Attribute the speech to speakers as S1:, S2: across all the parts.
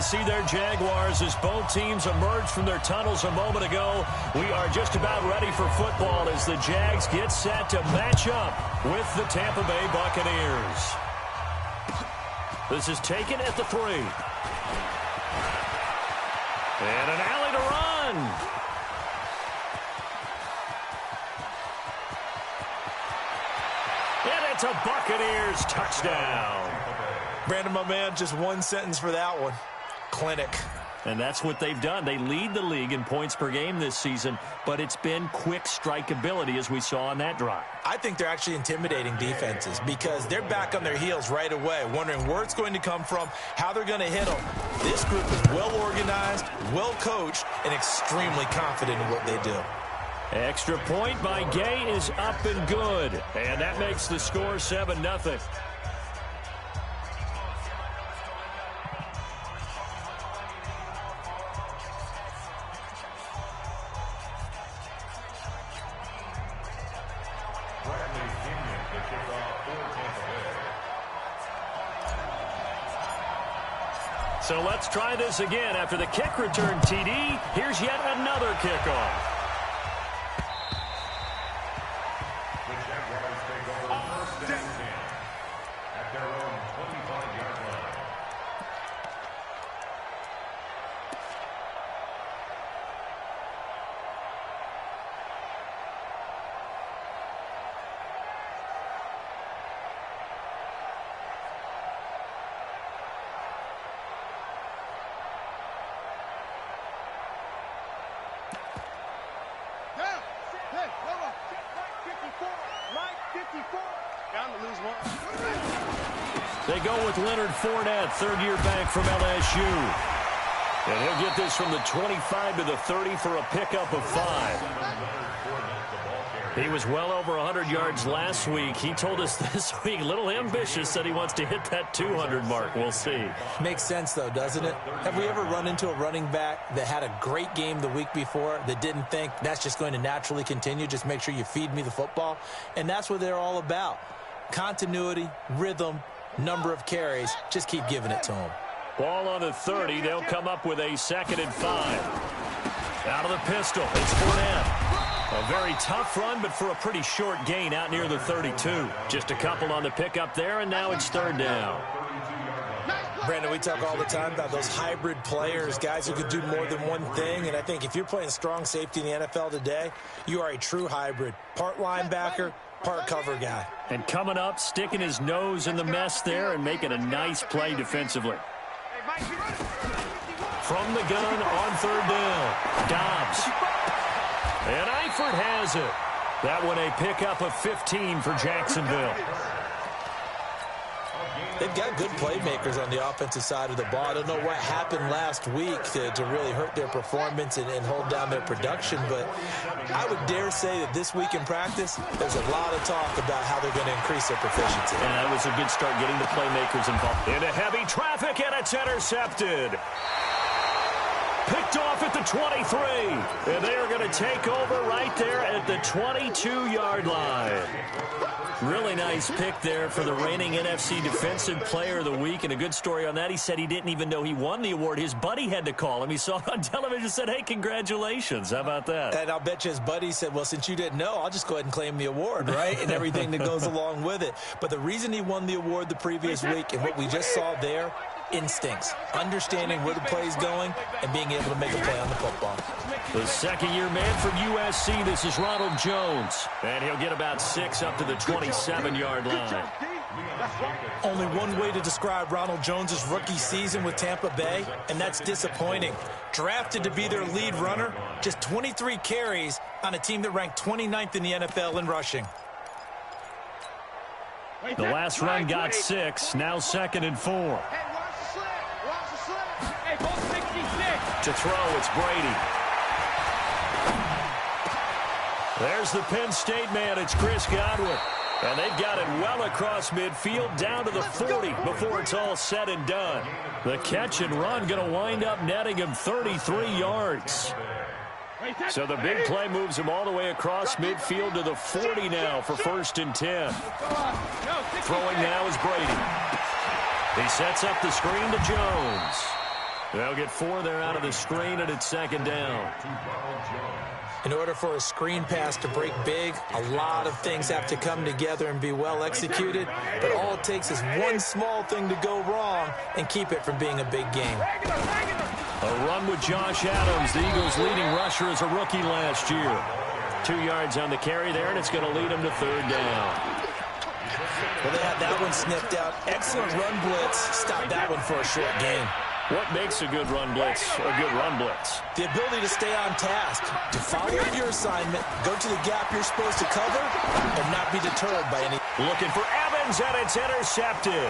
S1: see their Jaguars as both teams emerge from their tunnels a moment ago. We are just about ready for football as the Jags get set to match up with the Tampa Bay Buccaneers. This is taken at the 3. And an alley to run. And it's a Buccaneers touchdown.
S2: Brandon, my man, just one sentence for that one. Clinic.
S1: And that's what they've done. They lead the league in points per game this season, but it's been quick strikeability as we saw on that drive.
S2: I think they're actually intimidating defenses because they're back on their heels right away, wondering where it's going to come from, how they're going to hit them. This group is well organized, well coached, and extremely confident in what they do.
S1: Extra point by Gay is up and good. And that makes the score 7-0. So let's try this again. After the kick return TD, here's yet another kickoff.
S3: The Jaguars take over first and 10 at their own 25-yard line.
S1: They go with Leonard Fournette, third-year back from LSU. And he'll get this from the 25 to the 30 for a pickup of 5. He was well over 100 yards last week. He told us this week, a little ambitious, said he wants to hit that 200 mark. We'll see.
S2: Makes sense, though, doesn't it? Have we ever run into a running back that had a great game the week before that didn't think that's just going to naturally continue? Just make sure you feed me the football. And that's what they're all about. Continuity, rhythm, number of carries. Just keep giving it to them.
S1: Ball on the 30. They'll come up with a 2nd and 5. Out of the pistol. It's Fournette. A very tough run, but for a pretty short gain out near the 32. Just a couple on the pickup there, and now it's 3rd down.
S2: Brandon, we talk all the time about those hybrid players, guys who could do more than one thing. And I think if you're playing strong safety in the NFL today, you are a true hybrid. Part linebacker, part cover guy.
S1: And coming up, sticking his nose in the mess there and making a nice play defensively. From the gun on 3rd down, Dobbs. And Eifert has it. That one a pickup of 15 for Jacksonville.
S2: They've got good playmakers on the offensive side of the ball. I don't know what happened last week to really hurt their performance and hold down their production, but I would dare say that this week in practice, there's a lot of talk about how they're going to increase their proficiency.
S1: And that was a good start getting the playmakers involved. Into heavy traffic, and it's intercepted. Picked off at the 23. And they are going to take over right there at the 22-yard line. Really nice pick there for the reigning NFC Defensive Player of the Week. And a good story on that. He said he didn't even know he won the award. His buddy had to call him. He saw it on television and said, hey, congratulations. How about that?
S2: And I'll bet you his buddy said, well, since you didn't know, I'll just go ahead and claim the award, right? And everything that goes along with it. But the reason he won the award the previous week and what we just saw there, instincts, understanding where the play is going, and being able to make a play on the football.
S1: The second-year man from USC, this is Ronald Jones. And he'll get about 6 up to the 27-yard line.
S2: Only one way to describe Ronald Jones' rookie season with Tampa Bay, and that's disappointing. Drafted to be their lead runner, just 23 carries on a team that ranked 29th in the NFL in rushing.
S1: The last run got 6, now 2nd and 4. To throw, it's Brady. There's the Penn State man. It's Chris Godwin. And they've got it well across midfield down to the 40 before it's all said and done. The catch and run going to wind up netting him 33 yards. So the big play moves him all the way across midfield to the 40 now for 1st and 10. Throwing now is Brady. He sets up the screen to Jones. They'll get 4 there out of the screen, and it's second down.
S2: In order for a screen pass to break big, a lot of things have to come together and be well executed, but all it takes is one small thing to go wrong and keep it from being a big game.
S1: A run with Josh Adams, the Eagles' leading rusher as a rookie last year. 2 yards on the carry there, and it's going to lead them to third down.
S2: Well, they had that one sniffed out. Excellent run blitz. Stop that one for a short gain.
S1: What makes a good run blitz a good run blitz?
S2: The ability to stay on task, to follow your assignment, go to the gap you're supposed to cover, and not be deterred by any.
S1: Looking for Evans, and it's intercepted.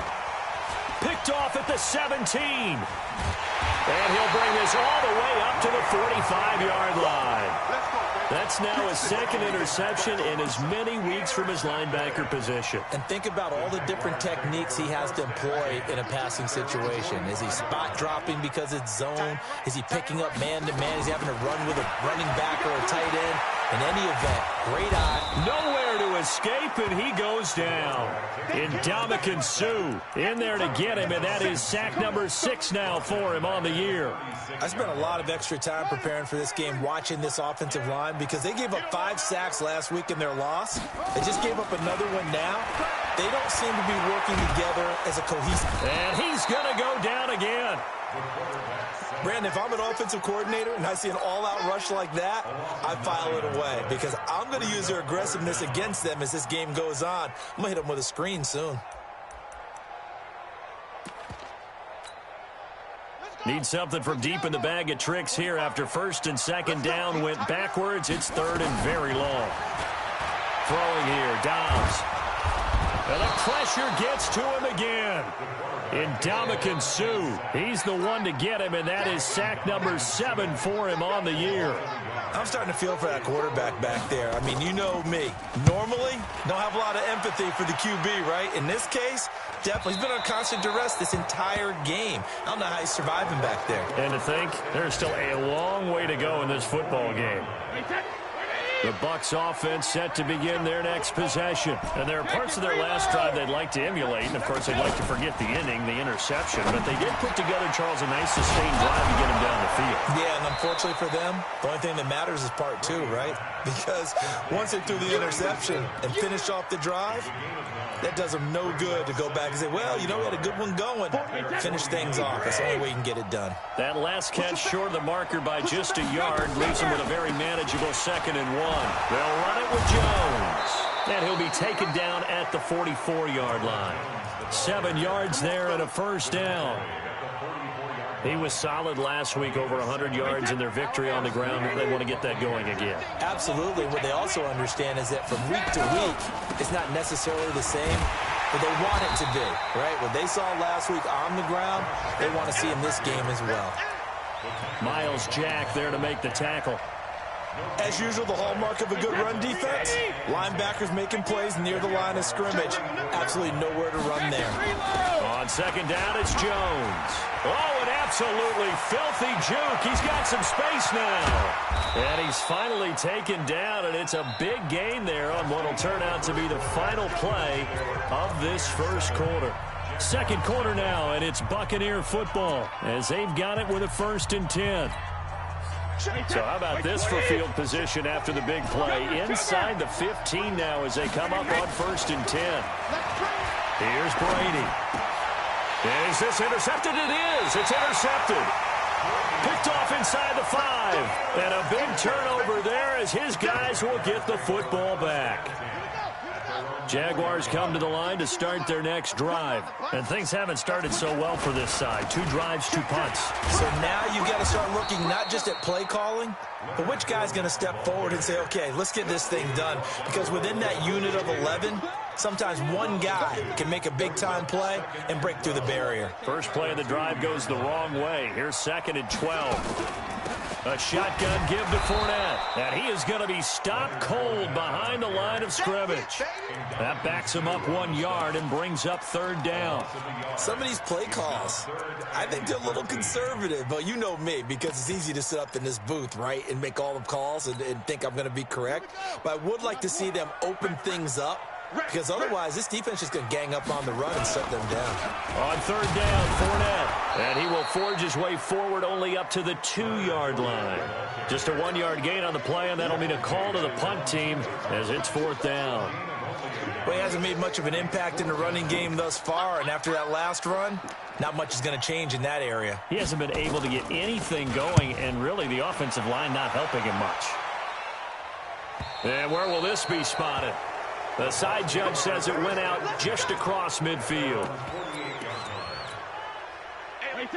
S1: Picked off at the 17. And he'll bring this all the way up to the 45-yard line. That's now his second interception in as many weeks from his linebacker position.
S2: And think about all the different techniques he has to employ in a passing situation. Is he spot dropping because it's zone? Is he picking up man-to-man? Is he having to run with a running back or a tight end? In any event, great eye.
S1: Nowhere to escape, and he goes down. Ndamukong Suh in there to get him, and that is sack number 6 now for him on the year.
S2: I spent a lot of extra time preparing for this game, watching this offensive line, because they gave up 5 sacks last week in their loss. They just gave up another one now. They don't seem to be working together as a cohesive.
S1: And he's going to go down again.
S2: Brandon, if I'm an offensive coordinator and I see an all-out rush like that, I file it away because I'm going to use their aggressiveness against them as this game goes on. I'm going to hit them with a screen soon.
S1: Need something from deep in the bag of tricks here after first and second down went backwards. It's third and very long. Throwing here, Dobbs. And the pressure gets to him again. Ndamukong Suh, he's the one to get him, and that is sack number 7 for him on the year.
S2: I'm starting to feel for that quarterback back there. I mean, you know me. Normally, don't have a lot of empathy for the QB, right? In this case, definitely. He's been on constant duress this entire game. I don't know how he's surviving back there.
S1: And to think, there's still a long way to go in this football game. The Bucs offense set to begin their next possession. And there are parts of their last drive they'd like to emulate. And, of course, they'd like to forget the inning, the interception. But they did put together, Charles, a nice sustained drive to get him down the field.
S2: Yeah, and unfortunately for them, the only thing that matters is part 2, right? Because once they threw the interception and finished off the drive, that does them no good to go back and say, well, you know, we had a good one going. Finish things off. That's the only way you can get it done.
S1: That last catch short of the marker by just a yard leaves him with a very manageable 2nd and 1. They'll run it with Jones. And he'll be taken down at the 44-yard line. 7 yards there and a first down. He was solid last week, over 100 yards in their victory on the ground. They want to get that going again.
S2: Absolutely. What they also understand is that from week to week, it's not necessarily the same, but they want it to be, right? What they saw last week on the ground, they want to see in this game as well.
S1: Miles Jack there to make the tackle.
S2: As usual, the hallmark of a good run defense, linebackers making plays near the line of scrimmage. Absolutely nowhere to run there.
S1: On second down, it's Jones. Oh, an absolutely filthy juke. He's got some space now. And he's finally taken down, and it's a big gain there on what will turn out to be the final play of this first quarter. Second quarter now, and it's Buccaneer football as they've got it with a 1st and 10. So how about this for field position after the big play? Inside the 15 now as they come up on 1st and 10. Here's Brady. Is this intercepted? It is. It's intercepted. Picked off inside the 5. And a big turnover there as his guys will get the football back. Jaguars come to the line to start their next drive. And things haven't started so well for this side. 2 drives, 2 punts.
S2: So now you've got to start looking not just at play calling, but which guy's going to step forward and say, okay, let's get this thing done. Because within that unit of 11, sometimes one guy can make a big-time play and break through the barrier.
S1: First play of the drive goes the wrong way. Here's 2nd and 12. A shotgun give to Fournette. And he is going to be stopped cold behind the line of scrimmage. That backs him up 1 yard and brings up 3rd down.
S2: Some of these play calls, I think they're a little conservative. But you know me, because it's easy to sit up in this booth, right, and make all the calls and think I'm going to be correct. But I would like to see them open things up because otherwise this defense is going to gang up on the run and shut them down.
S1: On third down, Fournette. And he will forge his way forward only up to the 2-yard line. Just a 1-yard gain on the play, and that'll mean a call to the punt team as it's fourth down.
S2: Well, he hasn't made much of an impact in the running game thus far, and after that last run, not much is going to change in that area.
S1: He hasn't been able to get anything going, and really the offensive line not helping him much. And where will this be spotted? The side judge says it went out just across midfield.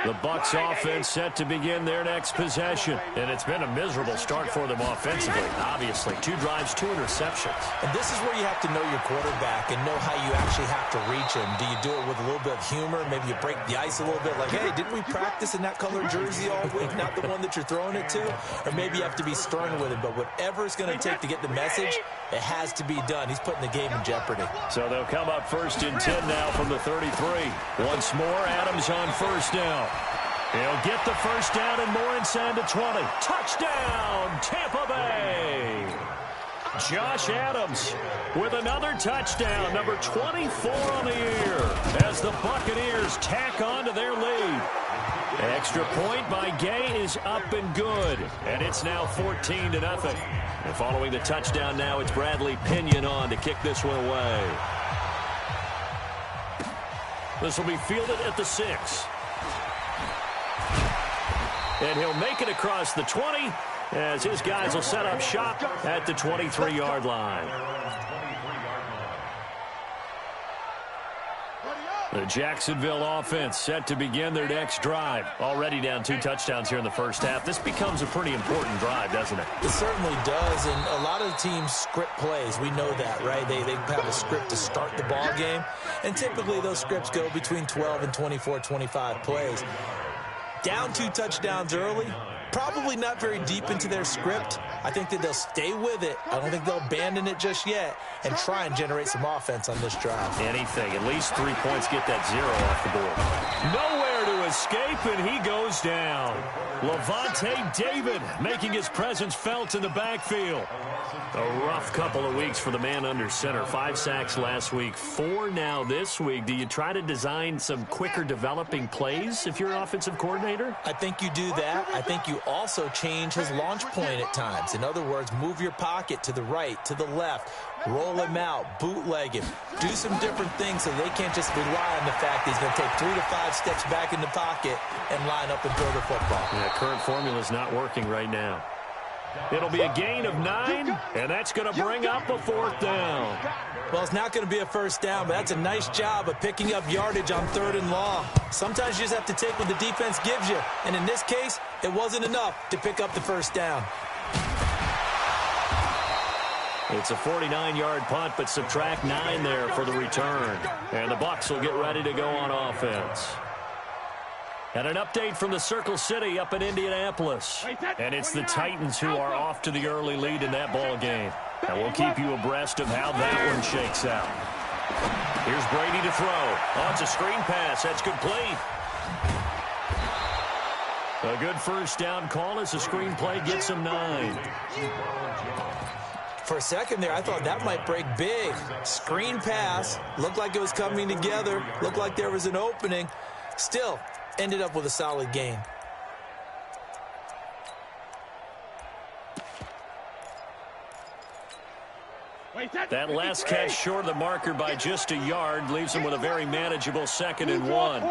S1: The Bucs offense set to begin their next possession. And it's been a miserable start for them offensively, obviously. 2 drives, 2 interceptions.
S2: And this is where you have to know your quarterback and know how you actually have to reach him. Do you do it with a little bit of humor? Maybe you break the ice a little bit like, hey, didn't we practice in that color jersey all week, not the one that you're throwing it to? Or maybe you have to be stern with him. But whatever it's going to take to get the message, it has to be done. He's putting the game in jeopardy.
S1: So they'll come up 1st and 10 now from the 33. Once more, Adams on first down. He'll get the first down and more inside the 20. Touchdown, Tampa Bay. Josh Adams with another touchdown, number 24 on the year, as the Buccaneers tack on to their lead. Extra point by Gay is up and good, and it's now 14-0. And following the touchdown now, it's Bradley Pinion on to kick this one away. This will be fielded at the 6. And he'll make it across the 20 as his guys will set up shop at the 23-yard line. The Jacksonville offense set to begin their next drive. Already down 2 touchdowns here in the first half. This becomes a pretty important drive, doesn't it?
S2: It certainly does, and a lot of the teams script plays. We know that, right? They have a script to start the ball game, and typically those scripts go between 12 and 24, 25 plays. Down 2 touchdowns early, probably not very deep into their script. I think that they'll stay with it. I don't think they'll abandon it just yet and try and generate some offense on this drive.
S1: Anything. At least 3 points, get that 0 off the board. Nowhere to escape, and he goes down. Levante David making his presence felt in the backfield. A rough couple of weeks for the man under center. 5 sacks last week, 4 now this week. Do you try to design some quicker developing plays if you're an offensive coordinator?
S2: I think you do that. I think you also change his launch point at times. In other words, move your pocket to the right, to the left, roll him out, bootleg him. Do some different things so they can't just rely on the fact that he's going to take 3 to 5 steps back in the pocket and line up and throw the football.
S1: Yeah, current formula is not working right now. It'll be a gain of 9, and that's going to bring up a 4th down.
S2: Well, it's not going to be a first down, but that's a nice job of picking up yardage on 3rd and long. Sometimes you just have to take what the defense gives you, and in this case, it wasn't enough to pick up the first down.
S1: It's a 49-yard punt, but subtract 9 there for the return. And the Bucs will get ready to go on offense. And an update from the Circle City up in Indianapolis. And it's the Titans who are off to the early lead in that ball game. And we'll keep you abreast of how that one shakes out. Here's Brady to throw. Oh, it's a screen pass. That's complete. A good first down call as the screen play gets him 9.
S2: For a second there, I thought that might break big. Screen pass. Looked like it was coming together. Looked like there was an opening. Still, ended up with a solid gain.
S1: That last catch short of the marker by just a yard leaves him with a very manageable 2nd and 1.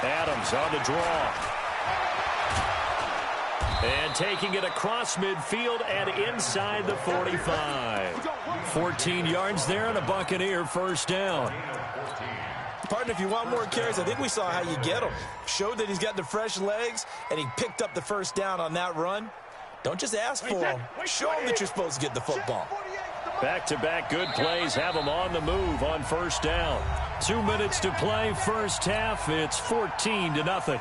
S1: Adams on the draw. And taking it across midfield and inside the 45. 14 yards there and a Buccaneer first down.
S2: Partner, if you want more carries, I think we saw how you get him. Showed that he's got the fresh legs, and he picked up the first down on that run. Don't just ask for him. Show him that you're supposed to get the football.
S1: Back-to-back good plays have him on the move on first down. 2 minutes to play first half. It's 14-0.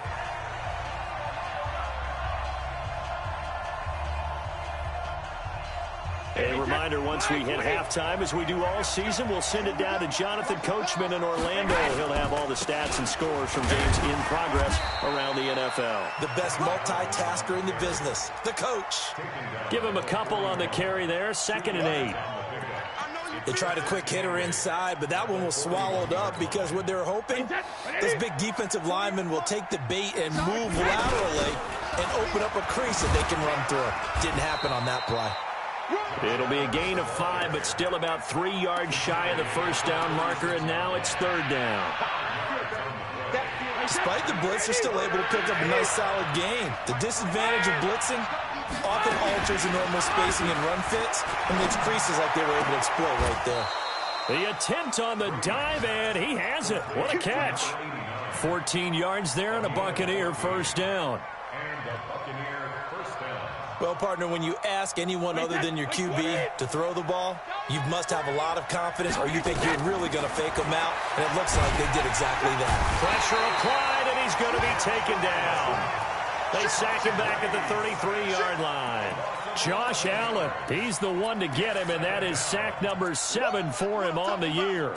S1: A reminder once once we hit halftime, as we do all season, we'll send it down to Jonathan Coachman in Orlando. He'll have all the stats and scores from games in progress around the NFL.
S2: The best multitasker in the business, the coach.
S1: Give him a couple on the carry there, 2nd and 8.
S2: They tried a quick hitter inside, but that one was swallowed up because what they're hoping, this big defensive lineman will take the bait and move laterally and open up a crease that they can run through. Didn't happen on that play.
S1: It'll be a gain of 5, but still about 3 yards shy of the first down marker, and now it's 3rd down.
S2: Despite the blitz, they're still able to pick up a nice solid gain. The disadvantage of blitzing often alters the normal spacing and run fits and makes creases like they were able to exploit right there.
S1: The attempt on the dive, and he has it. What a catch. 14 yards there and a Buccaneer first down.
S2: Well, partner, when you ask anyone other than your QB to throw the ball, you must have a lot of confidence, or you think you're really going to fake them out, and it looks like they did exactly that.
S1: Pressure applied, and he's going to be taken down. They sack him back at the 33-yard line. Josh Allen, he's the one to get him, and that is sack number 7 for him on the year.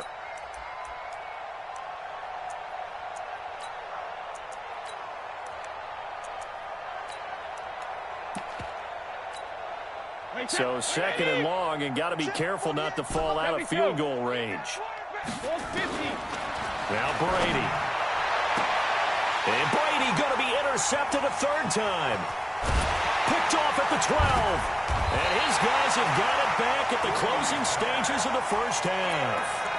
S1: So 2nd and long, and got to be careful not to fall out of field goal range. Now Brady. And Brady going to be intercepted a 3rd time. Picked off at the 12. And his guys have got it back at the closing stages of the first half.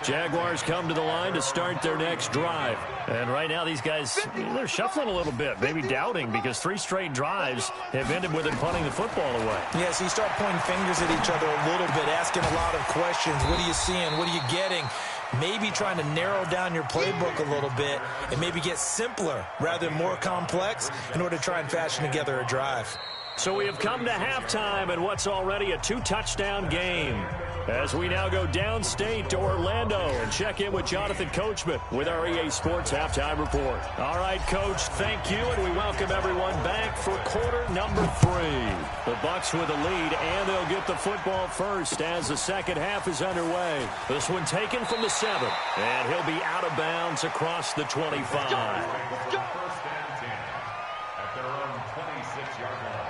S1: Jaguars come to the line to start their next drive. And right now these guys, they're shuffling a little bit, maybe doubting, because 3 straight drives have ended with them punting the football away.
S2: Yeah, so you start pointing fingers at each other a little bit, asking a lot of questions. What are you seeing? What are you getting? Maybe trying to narrow down your playbook a little bit and maybe get simpler rather than more complex in order to try and fashion together a drive.
S1: So we have come to halftime in what's already a 2-touchdown game, as we now go downstate to Orlando and check in with Jonathan Coachman with our EA Sports Halftime Report. All right, Coach, thank you, and we welcome everyone back for quarter number 3. The Bucs with a lead, and they'll get the football first as the second half is underway. This one taken from the 7, and he'll be out of bounds across the 25.
S3: First and 10 at their own 26-yard line.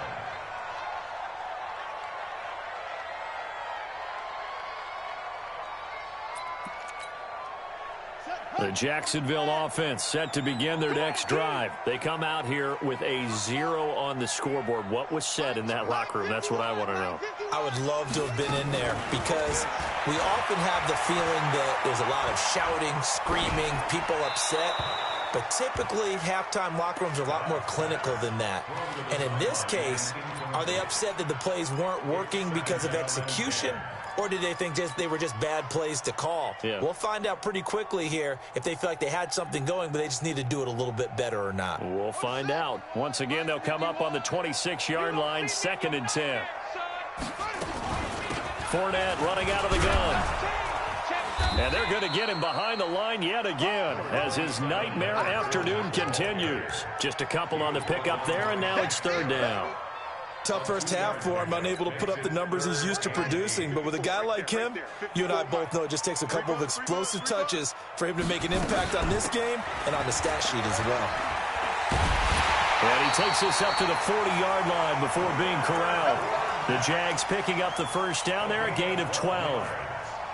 S1: The Jacksonville offense set to begin their next drive. They come out here with a 0 on the scoreboard. What was said in that locker room? That's what I want to know.
S2: I would love to have been in there because we often have the feeling that there's a lot of shouting, screaming, people upset. But typically, halftime locker rooms are a lot more clinical than that. And in this case, are they upset that the plays weren't working because of execution? Or did they think they were just bad plays to call?
S1: Yeah.
S2: We'll find out pretty quickly here if they feel like they had something going, but they just need to do it a little bit better or not.
S1: We'll find out. Once again, they'll come up on the 26-yard line, 2nd and 10. Fournette running out of the gun. And they're going to get him behind the line yet again as his nightmare afternoon continues. Just a couple on the pickup there, and now it's 3rd down.
S2: Tough first half for him, unable to put up the numbers he's used to producing. But with a guy like him, you and I both know it just takes a couple of explosive touches for him to make an impact on this game and on the stat sheet as well.
S1: And he takes us up to the 40-yard line before being corralled. The Jags picking up the first down there, a gain of 12.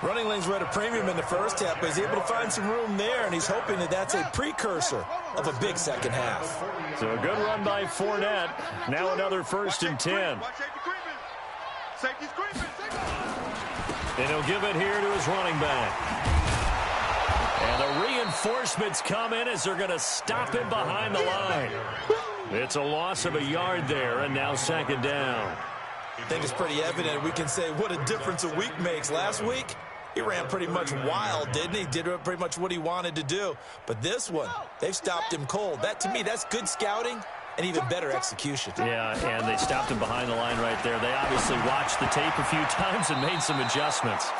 S2: Running lanes were at a premium in the first half, but he's able to find some room there, and he's hoping that that's a precursor of a big second half.
S1: So a good run by Fournette. Now another 1st and 10. And he'll give it here to his running back. And the reinforcements come in as they're going to stop him behind the line. It's a loss of a yard there, and now 2nd down.
S2: I think it's pretty evident. We can say what a difference a week makes. Last week, he ran pretty much wild, didn't he? Did pretty much what he wanted to do. But this one, they've stopped him cold. That, to me, that's good scouting and even better execution.
S1: Yeah, and they stopped him behind the line right there. They obviously watched the tape a few times and made some adjustments.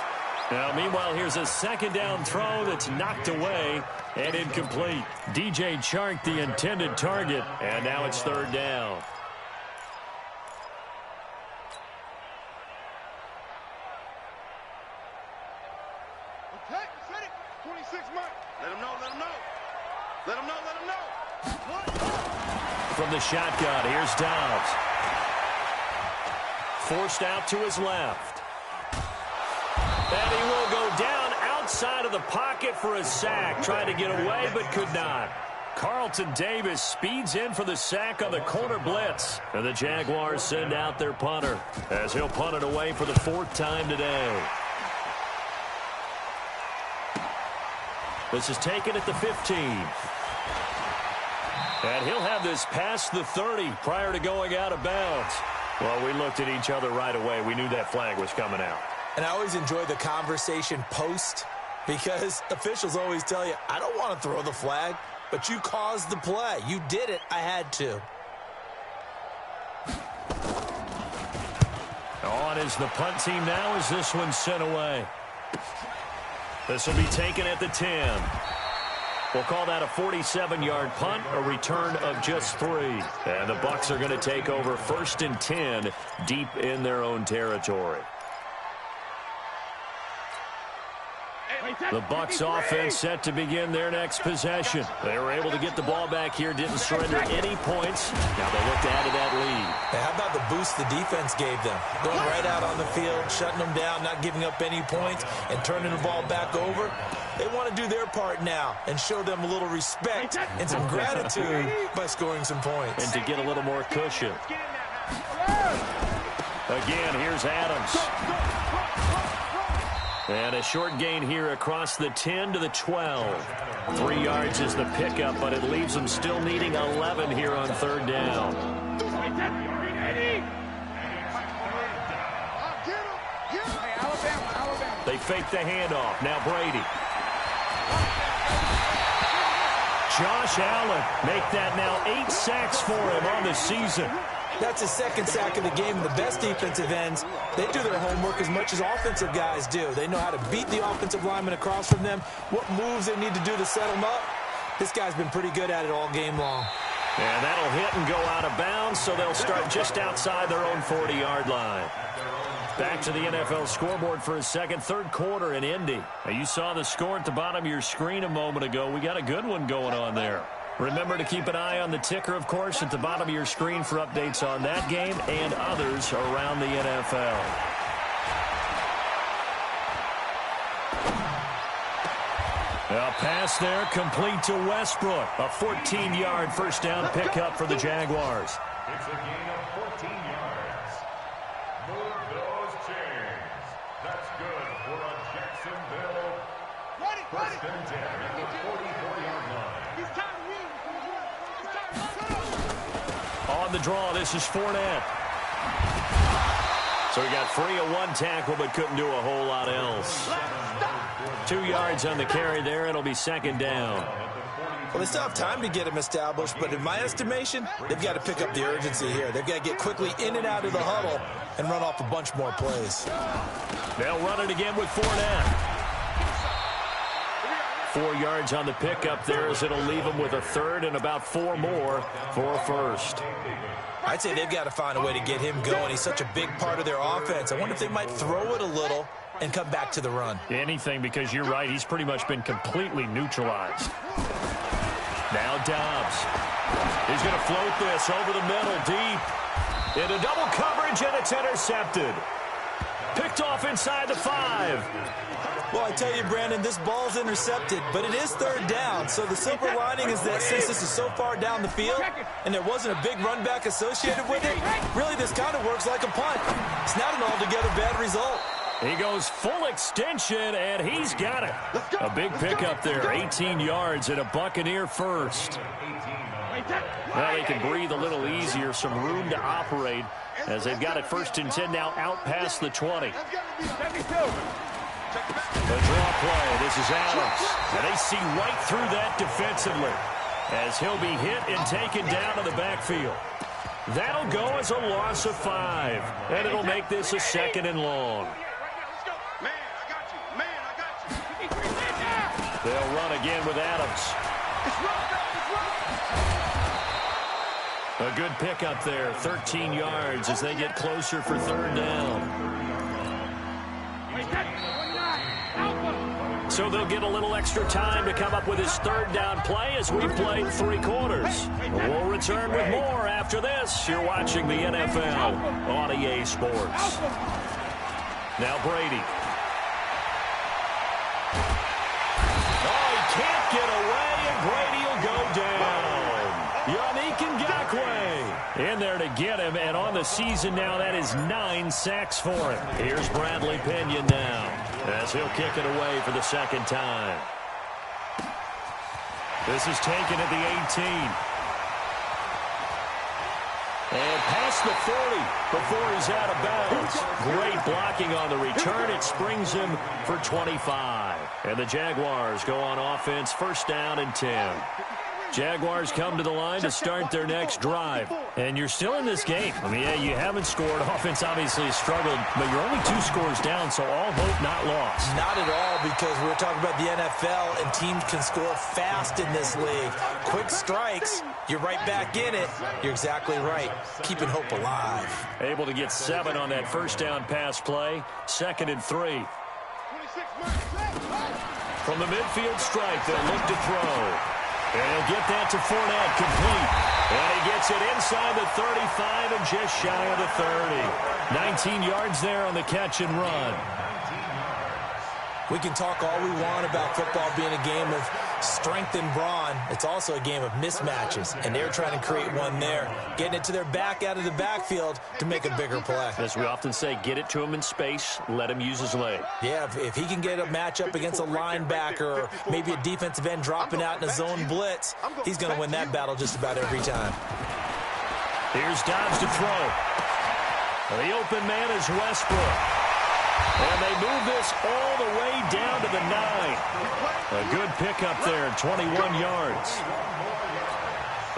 S1: Now, meanwhile, here's a 2nd down throw that's knocked away and incomplete. DJ Chark, the intended target, and now it's 3rd down.
S4: Let him know, let him know. Let him know, let him know.
S1: From the shotgun, here's Dobbs. Forced out to his left. And he will go down outside of the pocket for a sack. Tried to get away, but could not. Carlton Davis speeds in for the sack on the corner blitz. And the Jaguars send out their punter as he'll punt it away for the 4th time today. This is taken at the 15. And he'll have this past the 30 prior to going out of bounds. Well, we looked at each other right away. We knew that flag was coming out.
S2: And I always enjoy the conversation post because officials always tell you, I don't want to throw the flag, but you caused the play. You did it. I had to.
S1: On is the punt team now as this one's sent away. This will be taken at the 10. We'll call that a 47-yard punt, a return of just 3. And the Bucs are going to take over 1st and 10 deep in their own territory. The Bucs offense set to begin their next possession. They were able to get the ball back here, didn't surrender any points. Now they look to add to that lead.
S2: Hey, how about the boost the defense gave them? Going right out on the field, shutting them down, not giving up any points, and turning the ball back over. They want to do their part now and show them a little respect and some gratitude by scoring some points.
S1: And to get a little more cushion. Again, here's Adams. And a short gain here across the 10 to the 12. 3 yards is the pickup, but it leaves them still needing 11 here on 3rd down. They fake the handoff. Now Brady. Josh Allen make that now 8 sacks for him on the season.
S2: That's his 2nd sack of the game. The best defensive ends, they do their homework as much as offensive guys do. They know how to beat the offensive lineman across from them, what moves they need to do to set them up. This guy's been pretty good at it all game long.
S1: And that'll hit and go out of bounds, so they'll start just outside their own 40-yard line. Back to the NFL scoreboard for a second, 3rd quarter in Indy. Now, you saw the score at the bottom of your screen a moment ago. We got a good one going on there. Remember to keep an eye on the ticker, of course, at the bottom of your screen for updates on that game and others around the NFL. A pass there complete to Westbrook. A 14-yard first down pickup for the Jaguars.
S3: It's a gain of 14 yards. Move those chains. That's good for a Jacksonville. 1st and 10 at the 44-yard line.
S1: On the draw, this is Fournette. So he got free of 1 tackle, but couldn't do a whole lot else. 2 yards on the carry there. It'll be 2nd down.
S2: Well, they still have time to get him established, but in my estimation, they've got to pick up the urgency here. They've got to get quickly in and out of the huddle and run off a bunch more plays.
S1: They'll run it again with Fournette. 4 yards on the pickup there as it'll leave them with a 3rd and about 4 more for a 1st.
S2: I'd say they've got to find a way to get him going. He's such a big part of their offense. I wonder if they might throw it a little and come back to the run.
S1: Anything, because you're right. He's pretty much been completely neutralized. Now Dobbs. He's going to float this over the middle deep. Into double coverage, and it's intercepted. Picked off inside the 5.
S2: Well, I tell you, Brandon, this ball's intercepted, but it is 3rd down. So the silver lining is that since this is so far down the field and there wasn't a big run back associated with it, really this kind of works like a punt. It's not an altogether bad result.
S1: He goes full extension, and he's got it. A big pickup there, 18 yards and a Buccaneer 1st. Well, they can breathe a little easier, some room to operate as they've got it 1st and 10 now out past the 20. The draw play, this is Adams. And they see right through that defensively as he'll be hit and taken down in the backfield. That'll go as a loss of 5, and it'll make this a 2nd and long. They'll run again with Adams. A good pickup there, 13 yards as they get closer for 3rd down. So they'll get a little extra time to come up with his third down play as we played 3 quarters. We'll return with more after this. You're watching the NFL on EA Sports. Now Brady. Oh, he can't get away, and Brady will go down. Yannick Ngakoue in there to get him, and on the season now, that is 9 sacks for him. Here's Bradley Pinion now, as he'll kick it away for the second time. This is taken at the 18. And past the 40 before he's out of bounds. Great blocking on the return. It springs him for 25. And the Jaguars go on offense, first down and 10. Jaguars come to the line to start their next drive. And you're still in this game. I mean, yeah, you haven't scored. Offense obviously has struggled, but you're only 2 scores down, so all hope not lost.
S2: Not at all, because we're talking about the NFL, and teams can score fast in this league. Quick strikes, you're right back in it. You're exactly right. Keeping hope alive.
S1: Able to get 7 on that first down pass play. 2nd and 3. From the midfield stripe, they'll look to throw. And get that to Fournette, complete. And he gets it inside the 35 and just shy of the 30. 19 yards there on the catch and run.
S2: We can talk all we want about football being a game of strength and brawn. It's also a game of mismatches, and they're trying to create one there, getting it to their back out of the backfield to make a bigger play.
S1: As we often say, get it to him in space, let him use his leg.
S2: Yeah, if he can get a matchup against a linebacker or maybe a defensive end dropping out in a zone blitz, he's going to win that battle just about every time.
S1: Here's Dobbs to throw. The open man is Westbrook. And they move this all the way down to the 9. A good pickup there, 21 yards.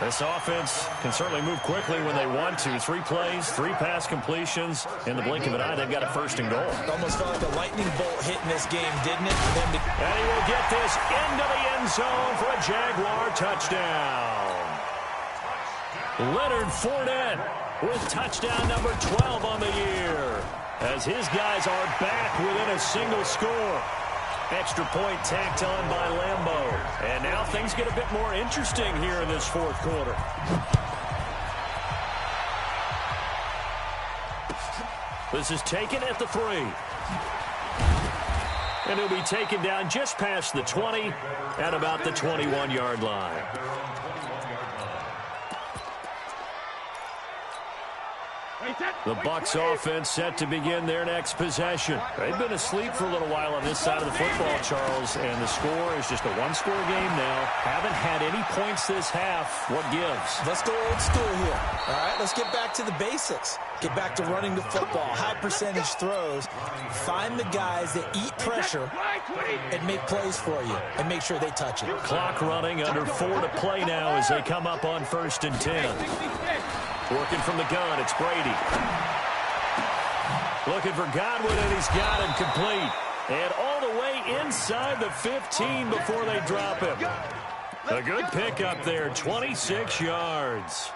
S1: This offense can certainly move quickly when they want to. 3 plays, 3 pass completions. In the blink of an eye, they've got a 1st and goal.
S2: It almost felt like a lightning bolt hit in this game, didn't it?
S1: And he will get this into the end zone for a Jaguar touchdown. Leonard Fournette with touchdown number 12 on the year, as his guys are back within a single score. Extra point tacked on by Lambeau. And now things get a bit more interesting here in this 4th quarter. This is taken at the 3. And he'll be taken down just past the 20 at about the 21-yard line. The Bucs offense set to begin their next possession. They've been asleep for a little while on this side of the football, Charles, and the score is just a 1-score game now. Haven't had any points this half. What gives?
S2: Let's go old school here. All right, let's get back to the basics. Get back to running the football, high percentage throws. Find the guys that eat pressure and make plays for you, and make sure they touch it.
S1: Clock running, under 4 to play now as they come up on 1st and 10. Working from the gun, it's Brady. Looking for Godwin, and he's got him complete. And all the way inside the 15 before they drop him. A good pickup there, 26 yards.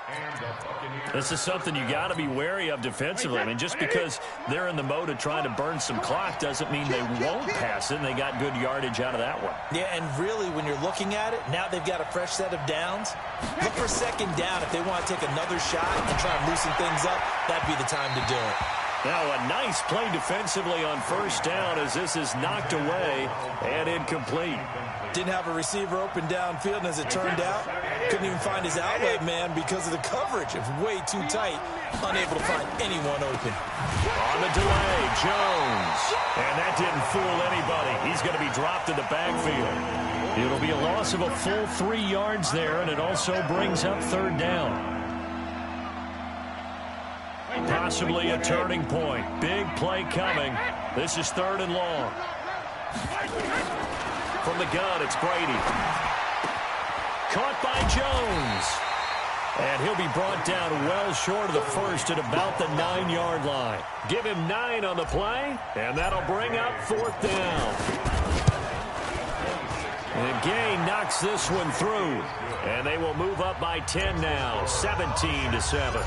S1: This is something you got to be wary of defensively. I mean, just because they're in the mode of trying to burn some clock doesn't mean they won't pass it, and they got good yardage out of that one.
S2: Yeah, and really, when you're looking at it, now they've got a fresh set of downs. Look for 2nd down. If they want to take another shot and try and loosen things up, that'd be the time to do it.
S1: Now a nice play defensively on 1st down as this is knocked away and incomplete.
S2: Didn't have a receiver open downfield, and as it turned out, couldn't even find his outlet man because of the coverage. It was way too tight, unable to find anyone open.
S1: On the delay, Jones. And that didn't fool anybody. He's going to be dropped in the backfield. It'll be a loss of a full 3 yards there, and it also brings up 3rd down. Possibly a turning point. Big play coming. This is 3rd and long. From the gun, it's Brady. Caught by Jones. And he'll be brought down well short of the 1st at about the 9-yard line. Give him 9 on the play, and that'll bring up 4th down. And Gay knocks this one through. And they will move up by 10 now, 17-7.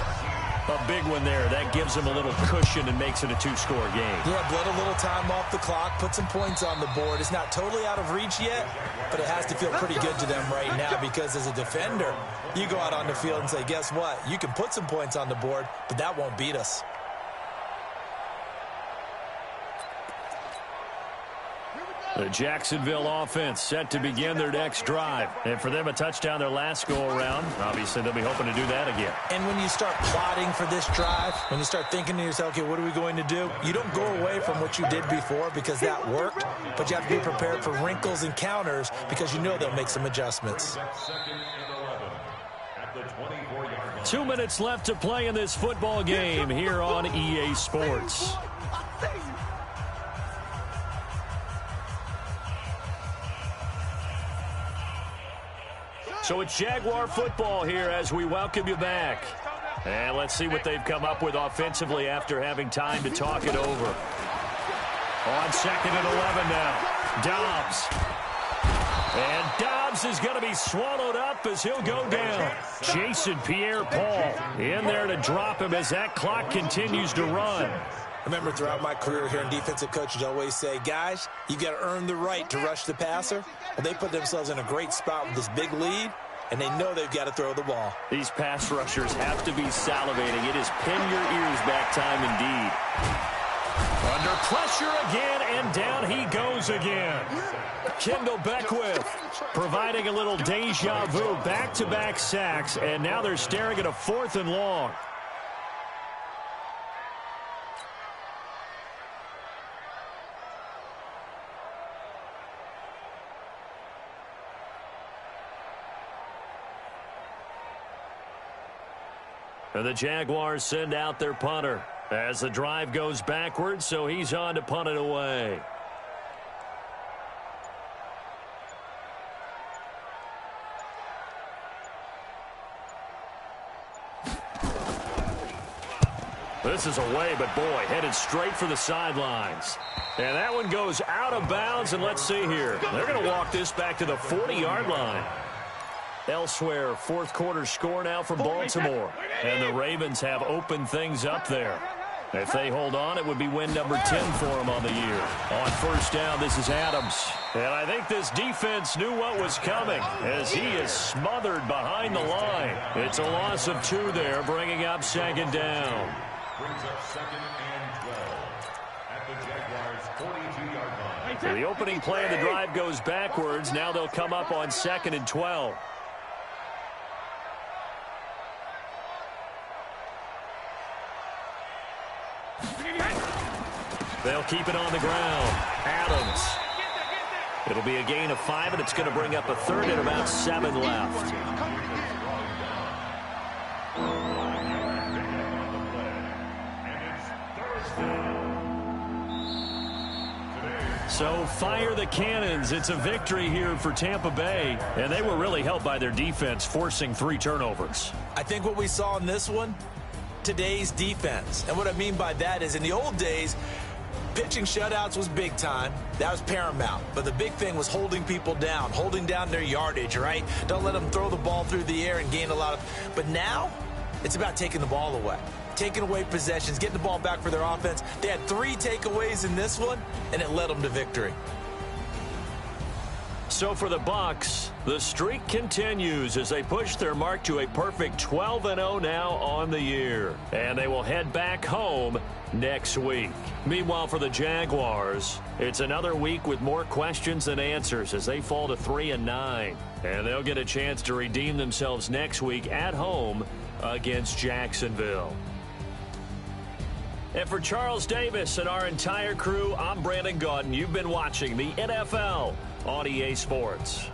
S1: A big one there. That gives them a little cushion and makes it a two-score game.
S2: Yeah, bled a little time off the clock, put some points on the board. It's not totally out of reach yet, but it has to feel pretty good to them right now because as a defender, you go out on the field and say, guess what? You can put some points on the board, but that won't beat us.
S1: The Jacksonville offense set to begin their next drive. And for them, a touchdown their last go-around. Obviously, they'll be hoping to do that again.
S2: And when you start plotting for this drive, when you start thinking to yourself, okay, what are we going to do? You don't go away from what you did before because that worked, but you have to be prepared for wrinkles and counters because you know they'll make some adjustments.
S1: 2 minutes left to play in this football game here on EA Sports. So it's Jaguar football here as we welcome you back. And let's see what they've come up with offensively after having time to talk it over. On 2nd and 11 now. Dobbs. And Dobbs is going to be swallowed up as he'll go down. Jason Pierre-Paul in there to drop him as that clock continues to run.
S2: Remember, throughout my career here in defensive coaches always say, guys, you got to earn the right to rush the passer. Well, they put themselves in a great spot with this big lead, and they know they've got to throw the ball.
S1: These pass rushers have to be salivating. It is pin your ears back time indeed. Under pressure again, and down he goes again. Kendall Beckwith providing a little deja vu, back-to-back sacks, and now they're staring at a 4th and long. And the Jaguars send out their punter as the drive goes backwards, so he's on to punt it away. This is away, but boy, headed straight for the sidelines. And that one goes out of bounds, and let's see here. They're going to walk this back to the 40-yard line. Elsewhere, 4th quarter score now from Baltimore. And the Ravens have opened things up there. If they hold on, it would be win number 10 for them on the year. On 1st down, this is Adams. And I think this defense knew what was coming as he is smothered behind the line. It's a loss of 2 there, bringing up 2nd down.
S3: Brings up 2nd and 12 at the Jaguars' 42-yard line.
S1: The opening play of the drive goes backwards. Now they'll come up on 2nd and 12. They'll keep it on the ground. Adams. It'll be a gain of 5, and it's going to bring up a 3rd and about 7 left. So fire the cannons. It's a victory here for Tampa Bay, and they were really helped by their defense forcing 3 turnovers.
S2: I think what we saw in this one, today's defense. And what I mean by that is in the old days, pitching shutouts was big time. That was paramount. But the big thing was holding people down, holding down their yardage, right? Don't let them throw the ball through the air and gain a lot of... But now, it's about taking the ball away. Taking away possessions, getting the ball back for their offense. They had 3 takeaways in this one, and it led them to victory.
S1: So for the Bucs, the streak continues as they push their mark to a perfect 12-0 now on the year. And they will head back home next week. Meanwhile, for the Jaguars, it's another week with more questions than answers as they fall to 3-9. And they'll get a chance to redeem themselves next week at home against Jacksonville. And for Charles Davis and our entire crew, I'm Brandon Gaudin. You've been watching the NFL on EA Sports.